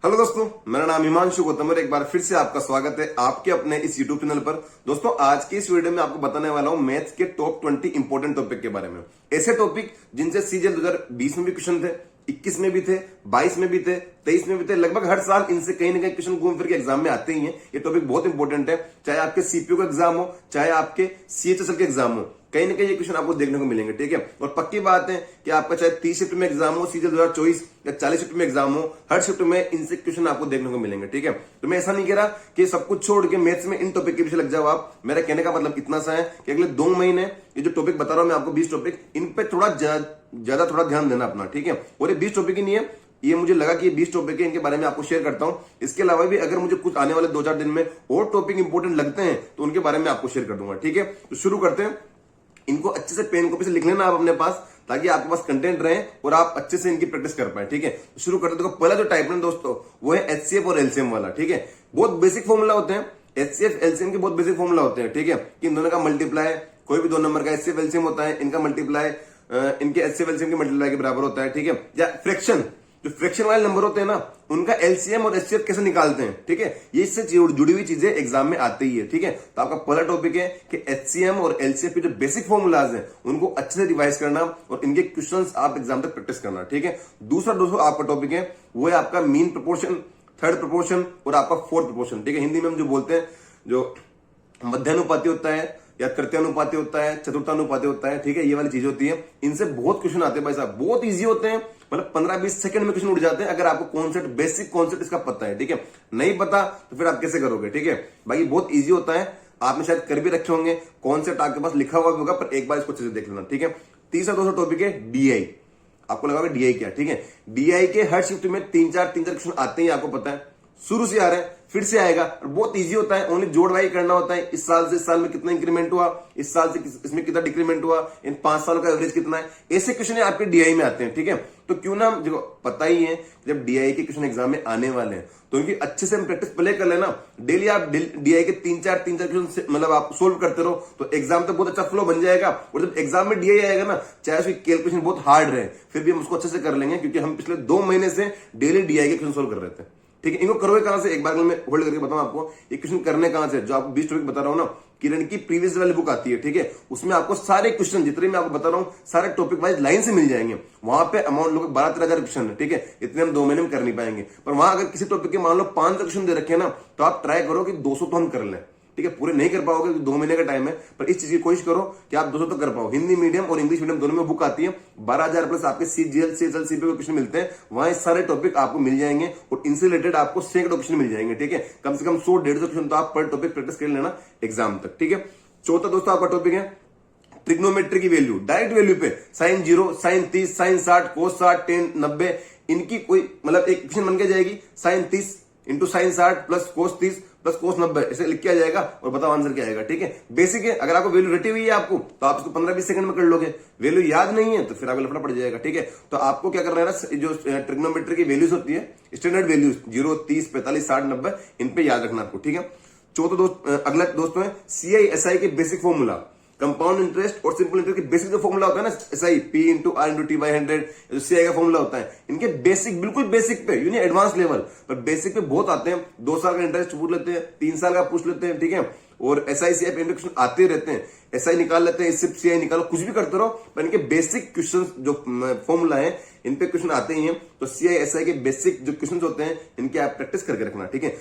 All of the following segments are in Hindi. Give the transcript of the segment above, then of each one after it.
हेलो दोस्तों, मेरा नाम हिमांशु गौतम और एक बार फिर से आपका स्वागत है आपके अपने इस यूट्यूब चैनल पर। दोस्तों, आज की इस वीडियो में आपको बताने वाला हूं मैथ्स के टॉप 20 इंपॉर्टेंट टॉपिक के बारे में। ऐसे टॉपिक जिनसे सीजीएल 2020 में भी क्वेश्चन थे, 21 में भी थे, 22 में भी थे, 23 में भी थे। लगभग हर साल इनसे कहीं ना कहीं क्वेश्चन घूम फिर के एग्जाम में आते ही हैं। ये टॉपिक बहुत इंपॉर्टेंट है, चाहे आपके सीपीयू का एग्जाम हो, चाहे आपके सीएचएसएल के एग्जाम हो, कहीं ना कहीं ये क्वेश्चन आपको देखने को मिलेंगे। ठीक है, और पक्की बात है कि आपका चाहे 30 शिफ्ट में एग्जाम हो सीजीएल 2024 या 40 शिफ्ट में एग्जाम हो, हर शिफ्ट में इनसे क्वेश्चन आपको देखने को मिलेंगे। ठीक है, तो मैं ऐसा नहीं कह रहा कि सब कुछ छोड़ के मैथ्स में इन टॉपिक के पीछे लग जाओ आप। मेरा कहने का मतलब इतना सा है कि अगले 2 महीने ये जो टॉपिक बता रहा हूं मैं आपको 20 टॉपिक, इन पे थोड़ा ज्यादा ध्यान देना अपना। ठीक है, और ये 20 टॉपिक ही नहीं है, ये मुझे लगा कि ये 20 टॉपिक है, इनके बारे में आपको शेयर करता हूं। इसके अलावा भी अगर मुझे कुछ आने वाले 2-4 दिन में और टॉपिक इंपॉर्टेंट लगते हैं तो उनके बारे में आपको शेयर कर दूंगा। ठीक है, तो शुरू करते हैं। इनको अच्छे से पेन कॉपी से लिख लेना आप अपने पास, ताकि आपके पास कंटेंट रहे और आप अच्छे से इनकी प्रैक्टिस कर पाए। ठीक है, तो शुरू करते हैं। देखो, पहला जो टाइप है दोस्तों वो है एचसीएफ और एलसीएम वाला। ठीक है, बहुत बेसिक फॉर्मूला होते हैं एचसीएफ एलसीएम के, बहुत बेसिक फॉर्मूला होते हैं। ठीक है, कि इन दोनों का मल्टीप्लाई, कोई भी 2 नंबर का एचसीएफ एलसीएम होता है, इनका मल्टीप्लाई इनके एचसीएफ एलसीएम के मल्टीप्लाई के बराबर होता है। ठीक है, या फ्रैक्शन, जो फ्रैक्शन वाले नंबर होते हैं ना, उनका एलसीएम और एचसीएफ कैसे निकालते हैं। ठीक है, ये इससे जुड़ी हुई चीजें एग्जाम में आती ही है। ठीक है, तो आपका पहला टॉपिक है कि एचसीएम और एलसीएफ के जो बेसिक फॉर्मूलाज हैं उनको अच्छे से रिवाइज करना और इनके क्वेश्चंस आप एग्जाम तक प्रैक्टिस करना। ठीक है, दूसरा दोस्तों आपका टॉपिक है वो है आपका मीन प्रोपोर्शन, थर्ड प्रोपोर्शन और आपका फोर्थ प्रोपोर्शन। ठीक है, हिंदी में हम जो बोलते हैं, जो मध्यानुपाती होता है या तृतीयानुपाती होता है, चतुर्थानुपाती होता है। ठीक है, ये वाली चीज होती है, इनसे बहुत क्वेश्चन आते हैं भाई साहब, बहुत इजी होते हैं। मतलब 15-20 सेकंड में क्वेश्चन उठ जाते हैं अगर आपको कॉन्सेप्ट, बेसिक कॉन्सेप्ट इसका पता है। ठीक है, नहीं पता तो फिर आप कैसे करोगे। ठीक है, बाकी बहुत इजी होता है, आपने शायद कर भी रखे होंगे, कॉन्सेप्ट आपके पास लिखा हुआ भी होगा, पर एक बार इसको अच्छे से देख लेना। ठीक है, तीसरा दोस्तों टॉपिक है डीआई। आपको लगा डीआई क्या। ठीक है, डीआई के हर शिफ्ट में 3-4 क्वेश्चन आते हैं, आपको पता है, शुरू से आ रहे हैं, फिर से आएगा, और बहुत इजी होता है। ओनली जोड़ भाई करना होता है, इस साल से इस साल में कितना इंक्रीमेंट हुआ, इस साल से इसमें कितना डिक्रीमेंट हुआ, इन 5 सालों का एवरेज कितना है, ऐसे क्वेश्चन आपके डीआई में आते हैं। ठीक है, तो क्यों ना, जो पता ही है जब डीआई के क्वेश्चन एग्जाम में आने वाले हैं तो उनकी अच्छे से हम प्रैक्टिस पहले कर लेना। डेली आप डीआई के 3-4 क्वेश्चन मतलब आप सोल्व करते रहो तो एग्जाम तक बहुत अच्छा फ्लो बन जाएगा। और जब एग्जाम में डीआई आएगा ना, चाहे उसकी कैलकुलेशन बहुत हार्ड रहे, फिर भी हम उसको अच्छे से कर लेंगे, क्योंकि हम पिछले 2 महीने से डेली डीआई के क्वेश्चन सोल्व कर रहे थे। ठीक है, इनको करोगे कहां से, एक बार मैं होल्ड करके बताऊं आपको, ये क्वेश्चन करने कहां से, जो आपको 20 टॉपिक बता रहा हूं ना, किरण की प्रीवियस वाली बुक आती है। ठीक है, उसमें आपको सारे क्वेश्चन जितने मैं आपको बता रहा हूं सारे टॉपिक वाइज लाइन से मिल जाएंगे। वहां पे अमाउंट लोग 12-13 क्वेश्चन है। ठीक है, इतने हम 2 महीने में कर नहीं पाएंगे, पर वहां अगर किसी टॉपिक के मान लो 5 क्वेश्चन दे रखे हैं ना, तो आप ट्राई करो कि 200 तो हम कर लें। ठीक है, पूरे नहीं कर पाओगे, 2 महीने का टाइम है, पर इस चीज की कोशिश करो कि आप 200 तो कर पाओ। हिंदी मीडियम और इंग्लिश मीडियम दोनों में बुक आती है, 12,000 प्लस आपके सीजीएल सीएचएल सीपीयू के क्वेश्चन मिलते हैं, वहां सारे टॉपिक आपको मिल जाएंगे और इनसे रिलेटेड आपको सैकड़ों क्वेश्चन मिल जाएंगे। ठीक है, कम से कम 100-150 क्वेश्चन तो आप पर टॉपिक प्रैक्टिस कर लेना एग्जाम तक। ठीक है, चौथा दोस्तों आपका टॉपिक है ट्रिग्नोमेट्री की वैल्यू, डायरेक्ट वैल्यू पे, sine 0, sine 30, sine 60, cos 60, tan 90, इनकी कोई मतलब एक क्वेश्चन बन के जाएगी, sine 30 into sine 60 plus cos 30 plus cos 90, ऐसे लिख के आ जाएगा और बताओ आंसर क्या आएगा। ठीक है, बेसिक है, अगर आपको वैल्यू रटी हुई है आपको तो आप इसको 15-20 सेकंड में कर लोगे। वैल्यू याद नहीं है तो फिर आपको लफड़ा पड़ जाएगा। ठीक है, तो आपको क्या करना है ना, जो ट्रिग्नोमेट्री की वैल्यूज होती है, स्टैंडर्ड वैल्यूज 0, 30, 45, 60, 90, इन पे याद रखना आपको। ठीक है, चौथा अगला दोस्तों है सीआईएसआई के बेसिक फॉर्मूला, कंपाउंड इंटरेस्ट और सिंपल इंटरेस्ट के बेसिक जो फॉर्मूला होता है ना, SI P into R into T by 100, जो सीआई का फॉर्मूला होता है, इनके बेसिक, बिल्कुल बेसिक पे, यूनी एडवांस लेवल पर बेसिक पे बहुत आते हैं। 2 साल का इंटरेस्ट पूछ लेते हैं, 3 साल का पूछ लेते हैं। ठीक है, और एसआई सीआई पे क्वेश्चन आते रहते हैं, एसआई निकाल लेते हैं, इससे सीआई निकालो, कुछ भी करते रहो, पर इनके बेसिक क्वेश्चन जो फॉर्मूला है इन पे क्वेश्चन आते ही हैं। तो सीआई एसआई के बेसिक जो क्वेश्चन होते हैं इनके आप प्रैक्टिस करके रखना। ठीक है,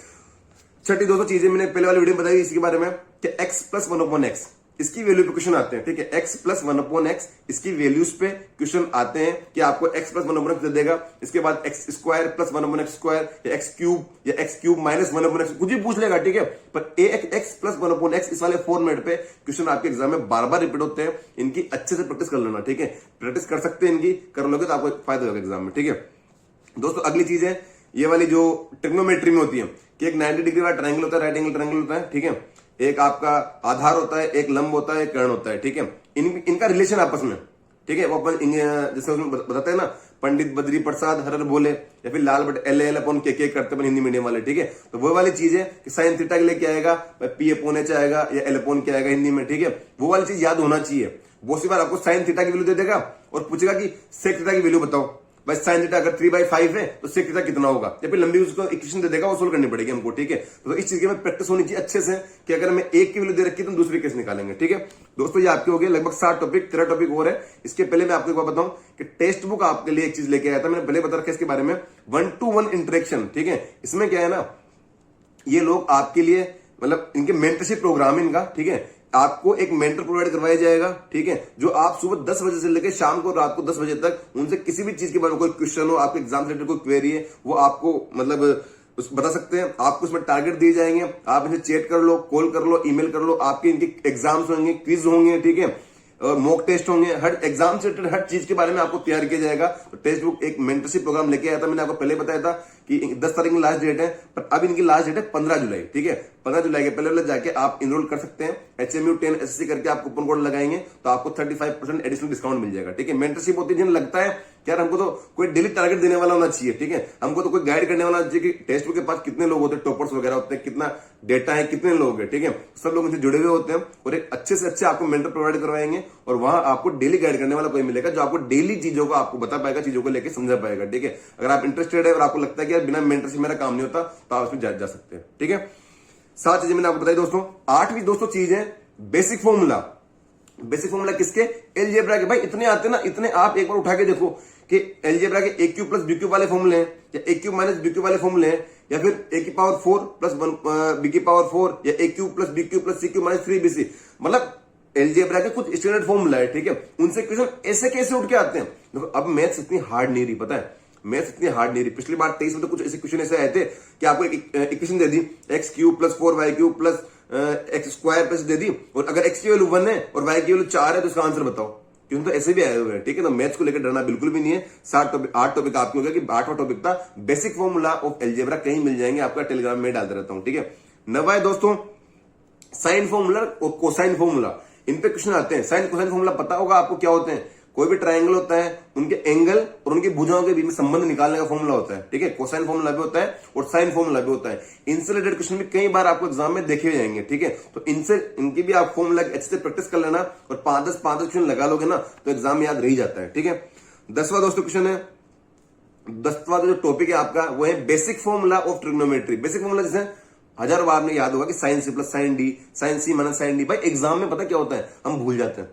छठी दोस्तों चीजें मैंने पहले वाली वीडियो में बताई इसी के बारे में कि x प्लस 1/x, इसकी वैल्यू पे क्वेश्चन आते हैं। ठीक है, x प्लस 1/x, इसकी वैल्यूज पे क्वेश्चन आते हैं कि आपको x प्लस 1/x दे देगा, इसके बाद x square plus 1/x square या x क्यूब या x क्यूब माइनस 1/x, कुछ भी पूछ लेगा। ठीक है, पर x प्लस 1/x इस वाले फॉर्मेट पे क्वेश्चन आपके एग्जाम में बार बार रिपीट होते हैं, इनकी अच्छे से प्रैक्टिस कर लेना। ठीक है, प्रैक्टिस कर सकते हैं इनकी, कर लोगे तो आपको फायदा होगा एग्जाम में। ठीक है दोस्तों, अगली चीज है ये वाली जो ट्रिग्नोमेट्री में होती है कि एक 90 डिग्री वाला ट्रायंगल होता है, राइट एंगल ट्रायंगल होता है। ठीक है, एक आपका आधार होता है, एक लंब होता है, एक कर्ण होता है। ठीक है, इनका रिलेशन आपस में, ठीक है, वो अपन जैसे उसमें बताते हैं ना, पंडित बद्री प्रसाद हर बोले, या फिर लाल बट एल एल अपन के करते हैं हिंदी मीडियम वाले। ठीक है, तो वो वाली चीज है कि साइन थीटा के लिए क्या आएगा, पी अपोन एच आएगा या एल अपोन क्या आएगा हिंदी में। ठीक है, वो वाली चीज याद होना चाहिए। बहुत सी बार आपको साइन थीटा की वैल्यू दे देगा और पूछेगा कि सेक थीटा की वैल्यू बताओ, भाई साइन थीटा अगर 3/5 है तो सेक थीटा कितना होगा, या फिर लंबी उसको इक्वेशन दे देगा, वो सोल्व करनी पड़ेगी हमको, ठीक है। तो इस चीज की में प्रैक्टिस होनी चाहिए अच्छे से कि अगर मैं एक की वैल्यू दे रखी तो दूसरी कैसे निकालेंगे, ठीक है दोस्तों। ये आपके हो गए लगभग 60 टॉपिक, 13 टॉपिक और है। इसके पहले मैं आपको एक बात बताऊं कि टेक्स्ट बुक आपके लिए एक चीज लेके आया था, मैंने पहले बता रखा है इसके बारे में, 1-to-1 इंटरेक्शन, ठीक है। इसमें क्या है ना, ये लोग आपके लिए मतलब इनके मेंटरशिप प्रोग्राम है इनका, ठीक है। आपको एक मेंटर प्रोवाइड करवाया जाएगा, ठीक है, जो आप सुबह 10 बजे से लेकर शाम को रात को 10 बजे तक उनसे किसी भी चीज के बारे में कोई क्वेश्चन हो, आपके एग्जाम से रिलेटेड कोई क्वेरी है, वो आपको मतलब बता सकते हैं। आपको उसमें टारगेट दिए जाएंगे, आप इसे चैट कर लो, कॉल कर लो, ईमेल कर लो, आपके इनके एग्जाम्स होंगे, क्विज होंगे, ठीक है, मॉक टेस्ट होंगे, हर एग्जाम से रिलेटेड हर चीज के बारे में आपको तैयार किया जाएगा। तो टेक्स्ट बुक एक मेंटरशिप प्रोग्राम लेके आया था, मैंने आपको पहले बताया था कि 10 तारीख की लास्ट डेट है, पर अब इनकी लास्ट डेट है 15 जुलाई, ठीक है। 15 जुलाई के पहले जाके आप इनरोल कर सकते हैं। HMU10 SSC करके आप कूपन कोड लगाएंगे तो आपको 35% एडिशनल डिस्काउंट मिल जाएगा, ठीक है। मेंटरशिप होती है जिन्हें लगता है यार हमको तो कोई डेली टारगेट देने वाला होना चाहिए, ठीक है, हमको तो कोई गाइड करने वाला चाहिए कि टेक्स्ट बुक के पास कितने लोग होते हैं, टॉपर्स वगैरह होते हैं, कितना डेटा है, कितने लोग हैं, ठीक है। सब लोग इनसे जुड़े हुए होते हैं और एक अच्छे से अच्छे आपको मेंटर प्रोवाइड करवाएंगे और वहां आपको डेली गाइड करने वाला कोई मिलेगा जो आपको डेली चीजों को आपको बता पाएगा, चीजों को लेकर समझा पाएगा, ठीक है। अगर आप इंटरेस्टेड है और आपको लगता है कि यार बिना मेंटरशिप मेरा काम नहीं होता तो आप इसमें जा सकते हैं, ठीक है। 7 चीजें मैंने आपको बताई दोस्तों। 8वीं दोस्तों चीज है बेसिक फॉर्मूला। बेसिक फॉर्मूला किसके? अलजेब्रा के। भाई इतने आते हैं ना, इतने आप एक बार उठा के देखो कि अलजेब्रा के a³ + b³ वाले फॉर्मूले हैं, या a³ - b³ वाले फॉर्मूले हैं, या फिर a⁴ + b⁴ या a³ + b³ + c³ - 3bc। मतलब अलजेब्रा के कुछ स्टैंडर्ड फॉर्मूला है, ठीक है, उनसे क्वेश्चन ऐसे कैसे उठ के आते हैं। देखो अब मैथ्स इतनी हार्ड नहीं रही, पता है मैथ्स इतनी हार्ड नहीं रही। पिछली बार 23 में तो कुछ ऐसे क्वेश्चन ऐसे आए थे कि आपको एक इक्वेशन दे दी, x³ + 4y³ + x² दे दी, और अगर x की वैल्यू 1 है और y की वैल्यू 4 है तो इसका आंसर बताओ। क्यों, तो ऐसे भी आए हुए हैं, ठीक है। तो मैथ्स को लेकर डरना बिल्कुल भी नहीं है। 8 टॉपिक आपके हो गया कि 8वां टॉपिक था बेसिक फॉर्मूला ऑफ अलजेब्रा, कहीं मिल जाएंगे, आपका टेलीग्राम में डालते रहता हूं, ठीक है। 9वां है दोस्तों साइन फॉर्मूला और कोसाइन फॉर्मूला। इन पे क्वेश्चन आते हैं। साइन कोसाइन फॉर्मूला पता होगा आपको क्या होते हैं। कोई भी ट्रायंगल होता है, उनके एंगल और उनकी भुजाओं के बीच में संबंध निकालने का फॉर्मूला होता है, ठीक है। कोसाइन फॉर्मूला भी होता है और साइन फॉर्मूला भी होता है। इनसे रिलेटेड क्वेश्चन भी कई बार आपको एग्जाम में देखे जाएंगे, ठीक है। तो इनकी भी आप फॉर्मूला अच्छे से प्रैक्टिस कर लेना और 5-10 क्वेश्चन लगा लोगे ना तो एग्जाम में याद रह जाता है, ठीक है। 10वां दोस्तों क्वेश्चन है, 10वां जो टॉपिक है आपका वो है basic formula of trigonometry. Basic formula जैसे 1000 बार में याद होगा कि sin C + sin D, sin C - sin D। भाई एग्जाम में पता क्या होता है, हम भूल जाते हैं,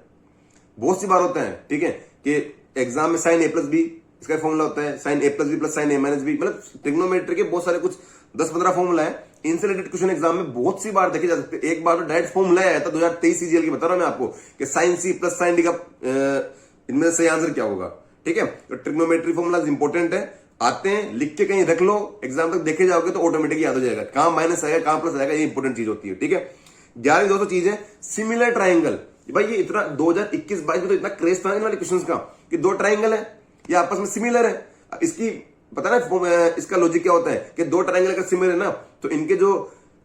बहुत सी बार होता है, ठीक है, कि एग्जाम में sin A + B इसका फॉर्मूला होता है, sin A + B + sin A - B। मतलब ट्रिग्नोमेट्री के बहुत सारे कुछ 10-15 फॉर्मूला है। इनसे रिलेटेड क्वेश्चन एग्जाम में बहुत सी बार देखे जा सकते हैं। एक बार तो डायरेक्ट फॉर्मूला आया था 2023 CGL की, बता रहा हूं मैं आपको कि sin C + sin D का इनमें सही आंसर क्या होगा, ठीक है। तो ट्रिग्नोमेट्री फॉर्मूला इंपॉर्टेंट है, आते हैं, लिख के कहीं रख लो, एग्जाम तक देखे जाओगे तो ऑटोमेटिक याद हो जाएगा, कहां माइनस आएगा कहां प्लस आएगा, ये इंपॉर्टेंट चीज होती है, ठीक है। 11वीं दोस्तों चीज है सिमिलर ट्राइंगल। भाई ये इतना 2021-22 में तो इतना क्रेज था इन वाले क्वेश्चंस का कि 2 ट्राइंगल है, ये आपस में सिमिलर है। इसकी पता ना इसका लॉजिक क्या होता है कि 2 ट्राइंगल अगर सिमिलर है ना तो इनके जो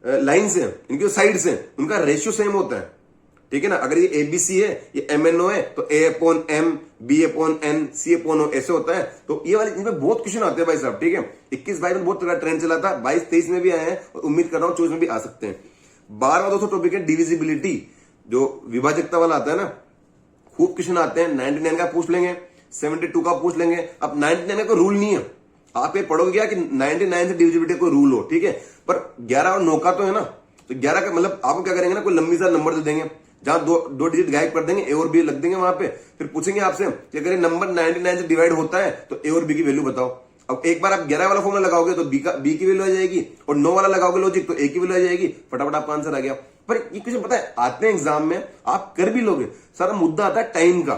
लाइन्स हैं, इनके जो साइड्स हैं, उनका रेशियो सेम होता है, ठीक है ना। अगर ये ABC है, ये MNO है तो A/M, B/N, C/O ऐसे होता है। तो ये वाले इनमें बहुत क्वेश्चन आते हैं भाई साहब, ठीक है। 21-22 में बहुत ट्रेंड चला था, 22-23 में भी आए हैं और उम्मीद कर रहा हूं 24 में भी आ सकते हैं। 12वां दोस्तों टॉपिक है डिविजिबिलिटी, जो विभाजकता वाला आता है ना, खूब क्वेश्चन आते हैं। 99 का पूछ लेंगे, 72 का पूछ लेंगे। अब 99 का कोई रूल नहीं है, आप ये पढ़ोगे क्या कि 99 से डिविजिबिलिटी कोई रूल हो, ठीक है, पर 11 और 9 का तो है ना। तो 11 का मतलब आपको क्या करेंगे ना, कोई लंबी सा नंबर दे देंगे जहां दो डिजिट गायब कर देंगे, A और B लग देंगे वहां पे, फिर पूछेंगे आपसे कि अगर ये नंबर 99 से डिवाइड होता है तो A और B की वैल्यू बताओ। अब एक बार आप 11 वाला फॉर्मूला लगाओगे तो B की वैल्यू आ जाएगी, और 9 वाला लगाओगे लॉजिक तो A की वैल्यू आ जाएगी, फटाफट आपका आंसर आ गया। पर ये क्वेश्चन पता है आते हैं एग्जाम में, आप कर भी लोगे। सारा मुद्दा आता है टाइम का,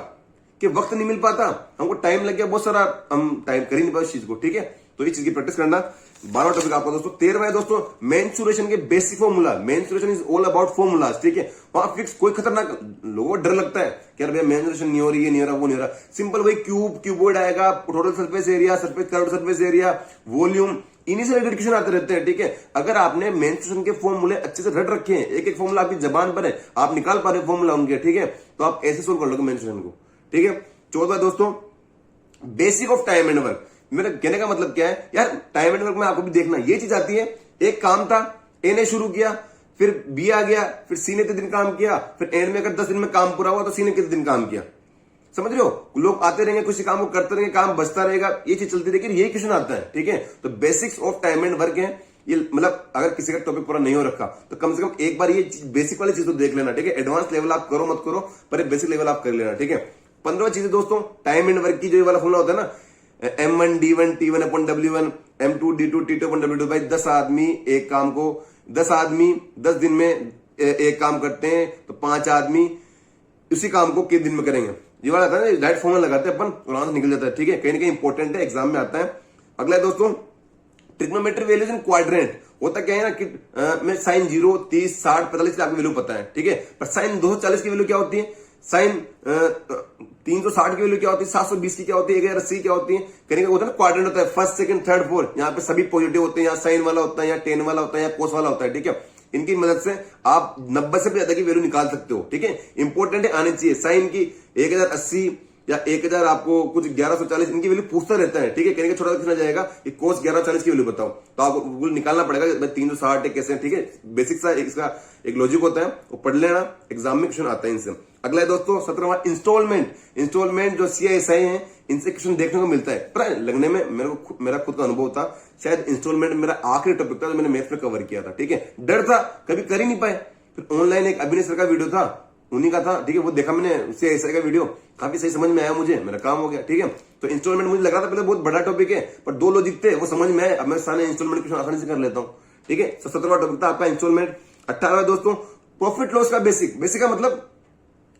कि वक्त नहीं मिल पाता, हमको टाइम लग गया बहुत सारा, हम टाइम कर ही नहीं पाए इस चीज को, ठीक है। तो इस चीज की प्रैक्टिस करना। 12वां टॉपिक आपका दोस्तों 13वां है दोस्तों मेंस्ट्रुएशन के basic formula. Menstruation is all about formulas, ठीक है। वहां फिक्स कोई खतरनाक, लोगों को डर लगता है कि यार भैया मेंस्ट्रुएशन नहीं हो रही है, नहीं हो रहा, वो नहीं हो रहा। सिंपल वही क्यूबॉइड आएगा, total surface area, surface curved surface area, volume, इन्हीं से रिलेटेड क्वेश्चन आते रहते हैं, ठीक है। अगर आपने मेंस्ट्रुएशन के फॉर्मूले अच्छे से रट रखे हैं, एक एक फॉर्मूला आपकी जबान पर है, आप निकाल पा रहे हो फॉर्मूला उनके, ठीक है, तो आप ऐसे सोल्व कर लोगे मेंस्ट्रुएशन को, ठीक है। 14वां दोस्तों basic of time and work. मेरा कहने का मतलब क्या है यार, टाइम एंड वर्क में आपको भी देखना ये चीज आती है। एक काम था, A ने शुरू किया, फिर B आ गया, फिर C ने कितने दिन काम किया, फिर एंड में अगर 10 दिन में काम पूरा हुआ तो C ने कितने दिन काम किया। समझ रहे हो, लोग आते रहेंगे, कुछ काम को करते रहेंगे, काम बचता रहेगा, ये चीज चलती रहेगी, यही क्वेश्चन आता है। ठीक है, तो basics of time and work है ये, मतलब अगर किसी का टॉपिक पूरा नहीं हो रखा तो कम से कम एक बार ये बेसिक वाली चीज तो देख लेना। ठीक है, एडवांस लेवल आप करो मत करो, पर बेसिक लेवल आप कर लेना। ठीक है, 15 चीजें दोस्तों टाइम एंड वर्क की, जो ये वाला फॉर्मूला होता है ना, M1 D1 T1 upon W1, M2 D2 T2 upon W2, भाई 10 आदमी एक काम को, 10 आदमी 10 दिन में एक काम करते हैं, तो 5 आदमी उसी काम को कितने दिन में करेंगे, ये वाला था ना, डायरेक्ट फॉर्मूला लगाते हैं अपन, आराम से निकल जाता है। ठीक है, कहीं ना कहीं इंपॉर्टेंट है, एग्जाम में आता है। अगला है दोस्तों ट्रिग्नोमेट्री वैल्यूज इन क्वाड्रेंट। होता क्या है ना कि मैं साइन 0, 30, 60, 45 की आपको वैल्यू पता है। ठीक है, पर साइन 240 की वैल्यू क्या होती है, साइन 360 की वैल्यू क्या होती है, 720 की क्या होती है, 1080 क्या होती है, करेंगे होता है ना, क्वाड्रेंट होता है, फर्स्ट सेकंड थर्ड फोर्थ, यहाँ पे सभी पॉजिटिव होते हैं, यहाँ साइन वाला होता है, यहाँ टेन वाला होता है, यहाँ कोस वाला होता है। ठीक है, इनकी मदद से आप 90 से भी ज्यादा की वैल्यू निकाल सकते हो। ठीक है, इंपॉर्टेंट है, आनी चाहिए। साइन की 1080 या 1000 आपको कुछ 1140 इनकी वैल्यू पूछता रहता है। ठीक है, करेंगे छोटा सा जाएगा कि कोस 1140 की वैल्यू बताओ, तो आपको निकालना पड़ेगा 360 कैसे। ठीक है, बेसिक सा इसका एक लॉजिक होता है, वो पढ़ लेना, एग्जाम में क्वेश्चन आता है इनसे। अगला है दोस्तों 17वां इंस्टॉलमेंट। इंस्टॉलमेंट जो CISI है इनसे क्वेश्चन देखने को मिलता है, पर लगने में मेरा खुद का अनुभव था, शायद इंस्टॉलमेंट मेरा आखिरी टॉपिक था जो मैंने मैथ्स में कवर किया था। ठीक है, डर था, कभी कर ही नहीं पाए, फिर ऑनलाइन एक अभिनय सर का वीडियो था, उन्हीं का था। ठीक है, वो देखा मैंने, CISI का वीडियो काफी सही समझ में आया मुझे, मेरा काम हो गया। ठीक है, तो इंस्टॉलमेंट मुझे लग रहा था पहले बहुत बड़ा टॉपिक है, पर 2 लॉजिक थे वो समझ में आए, अब मैं सारे इंस्टॉलमेंट क्वेश्चन आसानी से कर लेता हूँ। ठीक है, 17वां टॉपिक था आपका इंस्टॉलमेंट। 18वां दोस्तों प्रॉफिट लॉस का बेसिक। बेसिक का मतलब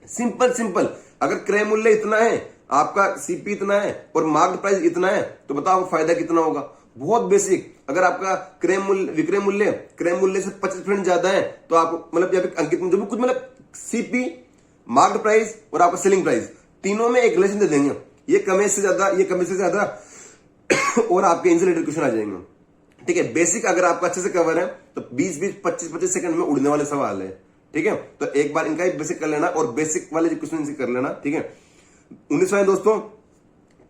सिंपल, अगर क्रय मूल्य इतना है, आपका CP इतना है और मार्केट प्राइस इतना है, तो बताओ फायदा कितना होगा। बहुत बेसिक। अगर आपका क्रय मूल्य से 25% ज्यादा है, तो आपको मतलब यहाँ पे अंकित जो भी कुछ मतलब CP, मार्केट प्राइस और आपका सेलिंग प्राइस, तीनों में एक रिलेशन दे देंगे, ये कम से ज्यादा, ये कम से ज्यादा और आपके इनसे रिलेटेड क्वेश्चन आ जाएंगे। ठीक है, बेसिक अगर आपका अच्छे से कवर है तो 20-20, 25-25 सेकंड में उड़ने वाले सवाल है। ठीक है, तो एक बार इनका ही बेसिक कर लेना और बेसिक वाले क्वेश्चन इनसे कर लेना। ठीक है, 19वां दोस्तों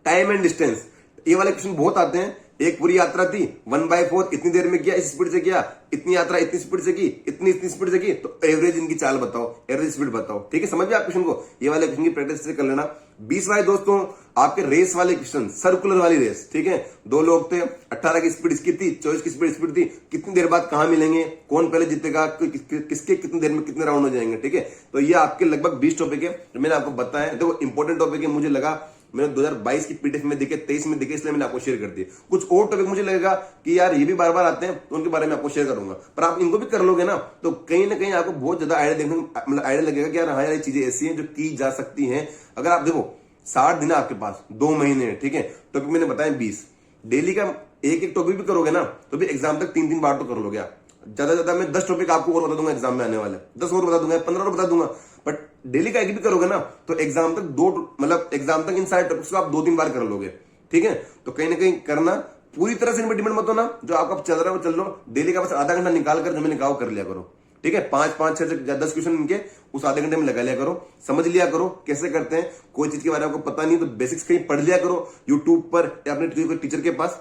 टाइम एंड डिस्टेंस। ये वाले क्वेश्चन बहुत आते हैं। एक पूरी यात्रा थी 1/4 इतनी देर में किया, इस स्पीड से किया, इतनी यात्रा इतनी स्पीड से की, इतनी स्पीड से की, तो एवरेज इनकी चाल बताओ, एवरेज स्पीड बताओ। ठीक है, समझ गए आप क्वेश्चन को, ये वाले क्वेश्चन की प्रैक्टिस से कर लेना। 20वां दोस्तों आपके रेस वाले क्वेश्चन, सर्कुलर वाली रेस। ठीक है, 2 लोग थे, 18 की स्पीड इसकी थी, 24 की स्पीड थी, कितनी देर बाद कहां मिलेंगे, कौन पहले जीतेगा, किसके कितनी देर में कितने राउंड हो जाएंगे। ठीक है, तो ये आपके लगभग 20 टॉपिक है जो मैंने आपको बताया। देखो इंपॉर्टेंट टॉपिक है, मुझे लगा मैंने 2022 की PDF में दिखे, 23 में दिखे, इसलिए मैंने आपको शेयर कर दिए। कुछ और टॉपिक मुझे लगेगा कि यार ये भी बार बार आते हैं, तो उनके बारे में आपको शेयर करूंगा, पर आप इनको भी कर लोगे ना, तो कहीं ना कहीं आपको बहुत ज्यादा आइडिया देखने मतलब आइडिया लगेगा कि यार हाँ यार ये चीजें ऐसी हैं जो की जा सकती हैं। अगर आप देखो 60 दिन है आपके पास, 2 महीने। ठीक है, टॉपिक मैंने बताया 20, डेली का एक टॉपिक भी करोगे ना तो भी एग्जाम तक 3 बार तो कर लोगे आप। ज्यादा मैं 10 टॉपिक आपको और बता दूंगा एग्जाम में आने वाले, 10 और बता दूंगा, 15 और बता दूंगा, बट डेली का एक भी करोगे ना तो एग्जाम तक एग्जाम तक इन सारे टॉपिक्स को आप 2-3 बार कर लोगे। ठीक है, तो कहीं ना कहीं करना, पूरी तरह से इनमें डिपेंड मत होना, जो आपका चल रहा है वो चल लो, डेली का बस आधा घंटा निकाल कर जो मैंने कहा कर लिया करो। ठीक है, 5-5, 6 10 क्वेश्चन इनके उस आधे घंटे में लगा लिया करो, समझ लिया करो कैसे करते हैं। कोई चीज के बारे में आपको पता नहीं तो बेसिक्स कहीं पढ़ लिया करो यूट्यूब पर या अपने टीचर के पास।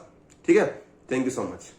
ठीक है, थैंक यू सो मच।